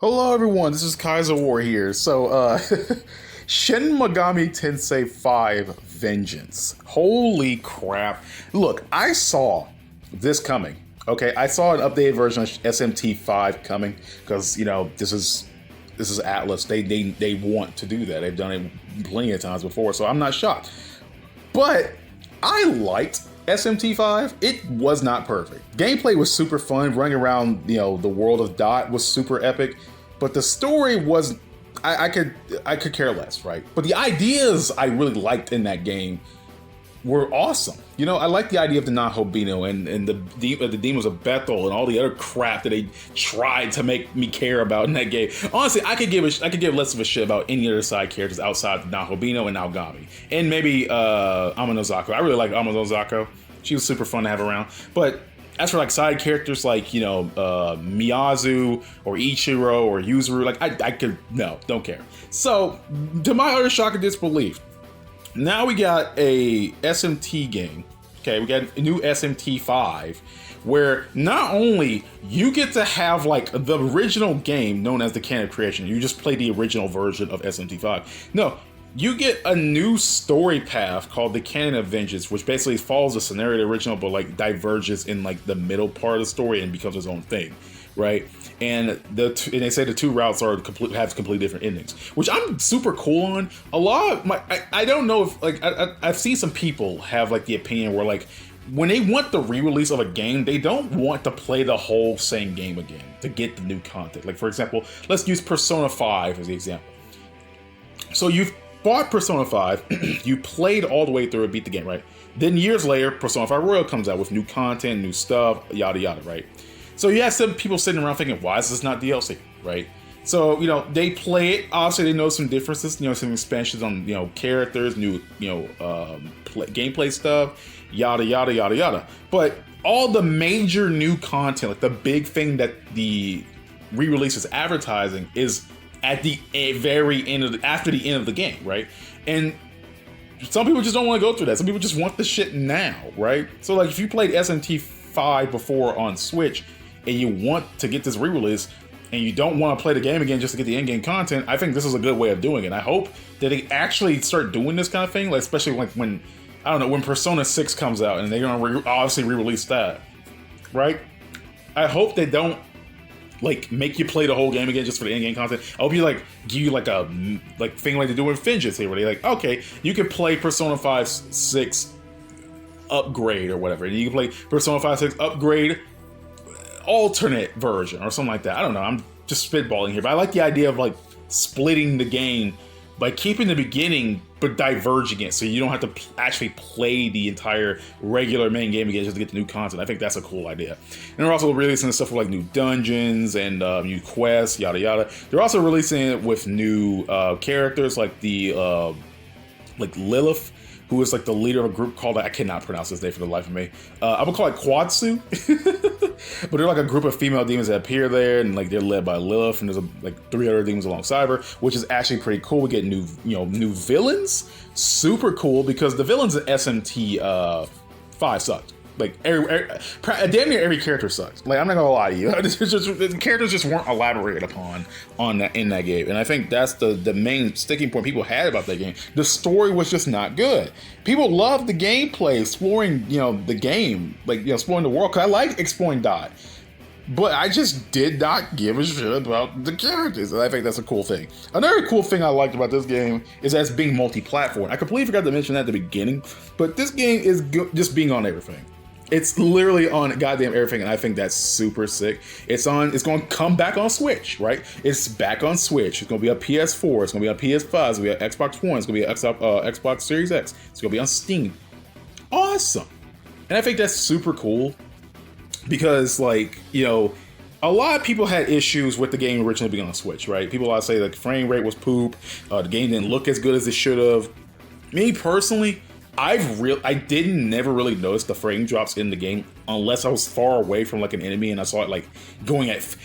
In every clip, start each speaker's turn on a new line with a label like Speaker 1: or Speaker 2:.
Speaker 1: Hello everyone, this is Kaizouwar here. Shin Megami Tensei 5 Vengeance. Holy crap. Look, I saw this coming. Okay, I saw an updated version of SMT5 coming because, this is Atlas. They want to do that. They've done it plenty of times before, so I'm not shocked. But I liked SMT5. It was not perfect. Gameplay was super fun. Running around, the world of Dot was super epic. But the story was, I could care less, right? But the ideas I really liked in that game were awesome. I like the idea of the Nahobino and the demons of Bethel and all the other crap that they tried to make me care about in that game. Honestly, I could give less of a shit about any other side characters outside the Nahobino and Naogami. And maybe Amanozako. I really like Amanozako. She was super fun to have around. But as for side characters like, Miyazu or Ichiro or Yuzuru, don't care. So, to my utter shock and disbelief, now we got a SMT game. Okay, we got a new SMT 5 where not only you get to have the original game known as the Canon of Creation, you just play the original version of SMT 5. No, you get a new story path called the Canon of Vengeance, which basically follows the scenario of the original, but diverges in the middle part of the story and becomes its own thing, right? And they say the two routes have completely different endings, which I'm super cool on. A lot of I don't know if I've seen some people have the opinion where when they want the re-release of a game, they don't want to play the whole same game again to get the new content. For example, let's use Persona 5 as the example. So you've bought Persona 5, you played all the way through and beat the game, right? Then years later, Persona 5 Royal comes out with new content, new stuff, yada yada, right? So you have some people sitting around thinking, why is this not DLC, right? So, they play it, obviously they know some differences, some expansions on, characters, new, gameplay stuff, yada yada yada yada. But all the major new content, the big thing that the re-release is advertising is at the very end after the end of the game, right? And some people just don't want to go through that. Some people just want the shit now, right? So if you played SMT5 before on Switch and you want to get this re-release and you don't want to play the game again just to get the in-game content, I think this is a good way of doing it. I hope that they actually start doing this kind of thing, especially when, I don't know, when Persona 6 comes out and they're going to obviously re-release that, right? I hope they don't make you play the whole game again just for the in-game content. I hope you give you a thing like they do in Vengeance here, where they okay, you can play Persona 5 6 upgrade or whatever, and you can play Persona 5 6 upgrade alternate version or something like that. I don't know, I'm just spitballing here, but I like the idea of splitting the game by keeping the beginning but diverging it, so you don't have to actually play the entire regular main game again just to get the new content. I think that's a cool idea. And they're also releasing stuff with new dungeons and new quests, yada yada. They're also releasing it with new characters like the Lilith, who is the leader of a group called, I cannot pronounce this name for the life of me. I'm gonna call it Quadsu. But they're a group of female demons that appear there, and they're led by Lilith, and there's 3 other demons alongside her, which is actually pretty cool. We get new villains, super cool, because the villains in SMT 5 sucked. Damn near every character sucks. I'm not gonna lie to you. The characters just weren't elaborated upon in that game, and I think that's the main sticking point people had about that game. The story was just not good. People loved the gameplay, exploring the game, exploring the world. Cause I like exploring Dot, but I just did not give a shit about the characters, and I think that's a cool thing. Another cool thing I liked about this game is that it's being multi-platform. I completely forgot to mention that at the beginning, but this game is just being on everything. It's literally on goddamn everything, and I think that's super sick. It's going to come back on Switch, right? It's back on Switch. It's going to be on PS4. It's going to be on PS5. It's going to be on Xbox One. It's going to be on Xbox Series X. It's going to be on Steam. Awesome. And I think that's super cool because, a lot of people had issues with the game originally being on Switch, right? People always say the frame rate was poop. The game didn't look as good as it should have. Me personally, I never really noticed the frame drops in the game unless I was far away from an enemy and I saw it going at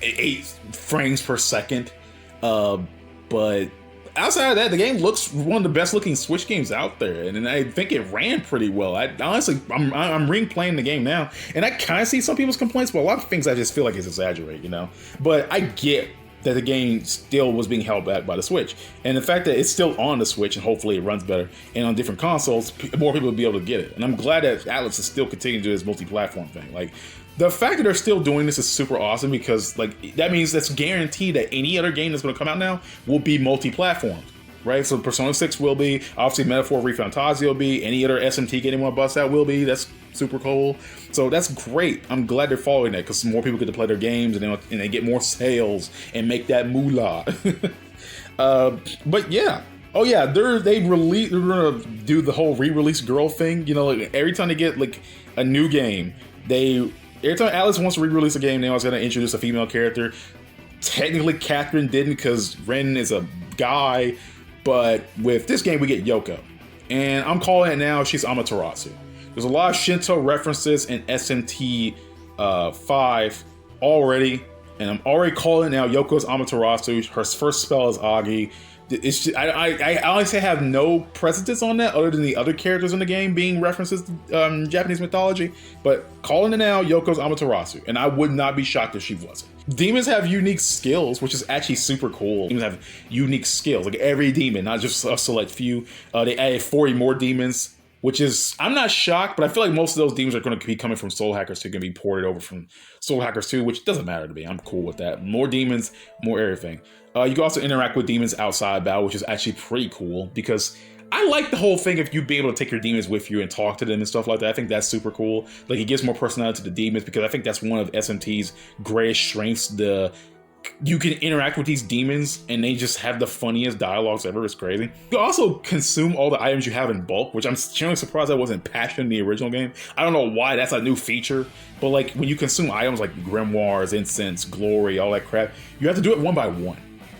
Speaker 1: 8 frames per second. But outside of that, the game looks one of the best looking Switch games out there, and I think it ran pretty well. I'm replaying the game now, and I kind of see some people's complaints, but a lot of things I just feel like it's exaggerated, But I get that the game still was being held back by the Switch. And the fact that it's still on the Switch and hopefully it runs better and on different consoles, more people will be able to get it. And I'm glad that Atlas is still continuing to do this multi-platform thing. Like, the fact that they're still doing this is super awesome because, like, that means that's guaranteed that any other game that's going to come out now will be multi-platform. Right, so Persona 6 will be, obviously Metaphor ReFantazio will be, any other SMT game want to bust out will be. That's super cool. So that's great. I'm glad they're following that because more people get to play their games and they get more sales and make that moolah. But yeah. Oh yeah, they're gonna do the whole re-release girl thing. You know, like every time they get like a new game, every time Alice wants to re-release a game, they always gonna introduce a female character. Technically, Catherine didn't because Ren is a guy. But with this game, we get Yoko. And I'm calling it now, she's Amaterasu. There's a lot of Shinto references in SMT 5 already. And I'm already calling it now, Yoko's Amaterasu. Her first spell is Agi. It's just, I honestly have no precedence on that other than the other characters in the game being references to Japanese mythology. But calling it now, Yoko's Amaterasu. And I would not be shocked if she wasn't. Demons have unique skills, which is actually super cool. Demons have unique skills, like every demon, not just a select few. They added 40 more demons, which is, I'm not shocked, but I feel like most of those demons are going to be coming from Soul Hackers 2, going to be ported over from Soul Hackers 2, which doesn't matter to me. I'm cool with that. More demons, more everything. You can also interact with demons outside battle, which is actually pretty cool because I like the whole thing of you being able to take your demons with you and talk to them and stuff like that. I think that's super cool. Like, it gives more personality to the demons because I think that's one of SMT's greatest strengths. You can interact with these demons and they just have the funniest dialogues ever. It's crazy. You also consume all the items you have in bulk, which I'm generally surprised that wasn't patched in the original game. I don't know why that's a new feature, but like when you consume items like grimoires, incense, glory, all that crap, you have to do it one by one.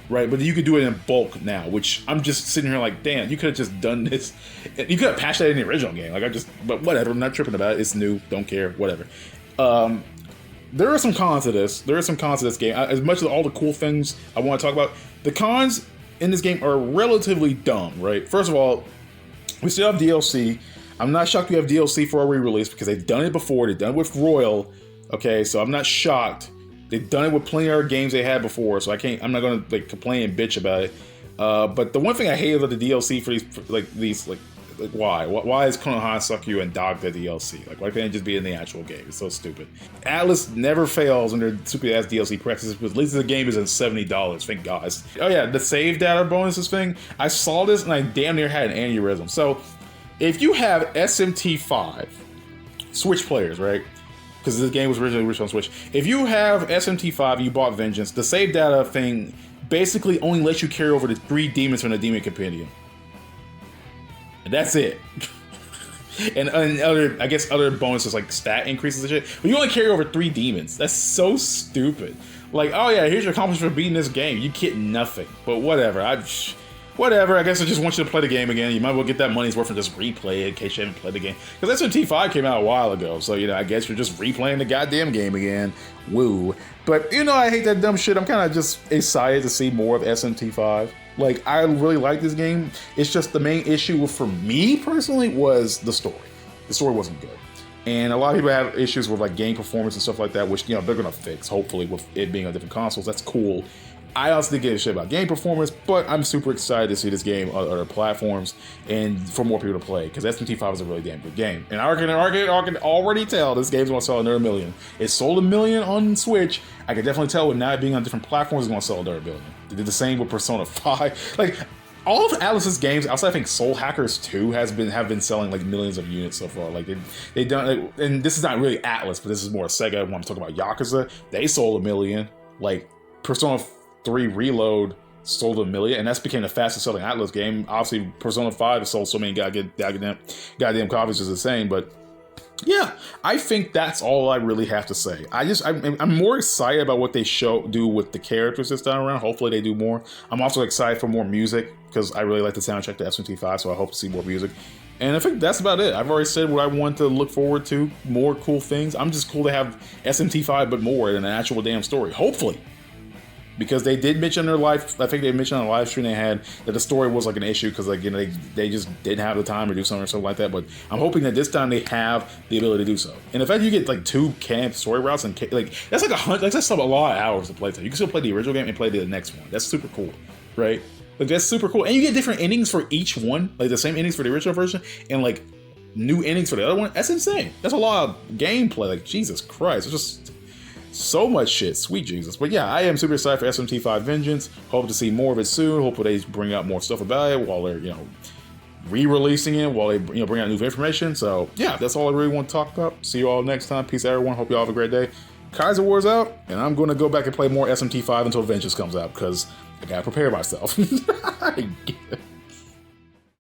Speaker 1: Right, but you could do it in bulk now, which I'm just sitting here like, damn, you could have just done this. You could have patched that in the original game. Like, but whatever, I'm not tripping about it. It's new, don't care, whatever. There are some cons to this. There are some cons to this game. As much as all the cool things I want to talk about, the cons in this game are relatively dumb, right? First of all, we still have DLC. I'm not shocked we have DLC for a re-release because they've done it before. They've done it with Royal. Okay, so I'm not shocked. They've done it with plenty of other games they had before, so I'm not gonna like complain and bitch about it. But the one thing I hate about the DLC for these why is Konoha Sakyu and Dog the DLC? Like, why can't it just be in the actual game? It's so stupid. Atlas never fails in their stupid ass DLC practices, but at least the game is at $70. Thank God. Oh yeah, the save data bonuses thing. I saw this and I damn near had an aneurysm. So if you have SMT5 Switch players, right? Because this game was originally released on Switch. If you have SMT5 and you bought Vengeance, the save data thing basically only lets you carry over the 3 demons from the Demon Compendium. And that's it. and other, I guess, other bonuses like stat increases and shit. But you only carry over 3 demons. That's so stupid. Like, oh yeah, here's your accomplishment for beating this game. You get nothing. But whatever. Whatever, I guess I just want you to play the game again. You might as well get that money's worth and just replay it in case you haven't played the game. Because SMT5 came out a while ago, so, I guess you're just replaying the goddamn game again. Woo. But, I hate that dumb shit. I'm kind of just excited to see more of SMT5. Like, I really like this game. It's just the main issue for me, personally, was the story. The story wasn't good. And a lot of people have issues with, like, game performance and stuff like that, which, they're going to fix, hopefully, with it being on different consoles. That's cool. I also didn't give a shit about game performance, but I'm super excited to see this game on other platforms and for more people to play, because SMT5 is a really damn good game. And I can already tell this game's going to sell another 1 million. It sold 1 million on Switch. I can definitely tell with now it being on different platforms, it's going to sell another 1 billion. They did the same with Persona 5. Like, all of Atlas's games, outside I think Soul Hackers 2 have been selling like millions of units so far. Like they done, like, and this is not really Atlas, but this is more Sega. When I'm talking about Yakuza, they sold 1 million. Like Persona 3 Reload sold 1 million, and that's became the fastest selling Atlas game. Obviously, Persona 5 has sold so many goddamn copies is the same, but yeah, I think that's all I really have to say. I'm more excited about what they do with the characters this time around. Hopefully they do more. I'm also excited for more music, because I really like the soundtrack to SMT5, so I hope to see more music. And I think that's about it. I've already said what I want to look forward to, more cool things. I'm just cool to have SMT5, but more in an actual damn story. Hopefully. because they did mention in their live. I think they mentioned on a live stream they had that the story was like an issue because like they just didn't have the time to do something or something like that. But I'm hoping that this time they have the ability to do so. And the fact you get like 2 camp story routes and like that's like 100, like that's a lot of hours to play. You can still play the original game and play the next one. That's super cool, right? Like that's super cool, and you get different endings for each one, like the same endings for the original version, and like new endings for the other one. That's insane. That's a lot of gameplay. Like Jesus Christ, it's just so much shit. Sweet Jesus. But yeah, I am super excited for SMT5 Vengeance. Hope to see more of it soon. Hopefully they bring out more stuff about it while they're re-releasing it, while they bring out new information. So yeah, that's all I really want to talk about. See you all next time. Peace out, everyone. Hope you all have a great day. Kaizouwar's out, and I'm going to go back and play more SMT5 until Vengeance comes out because I gotta prepare myself.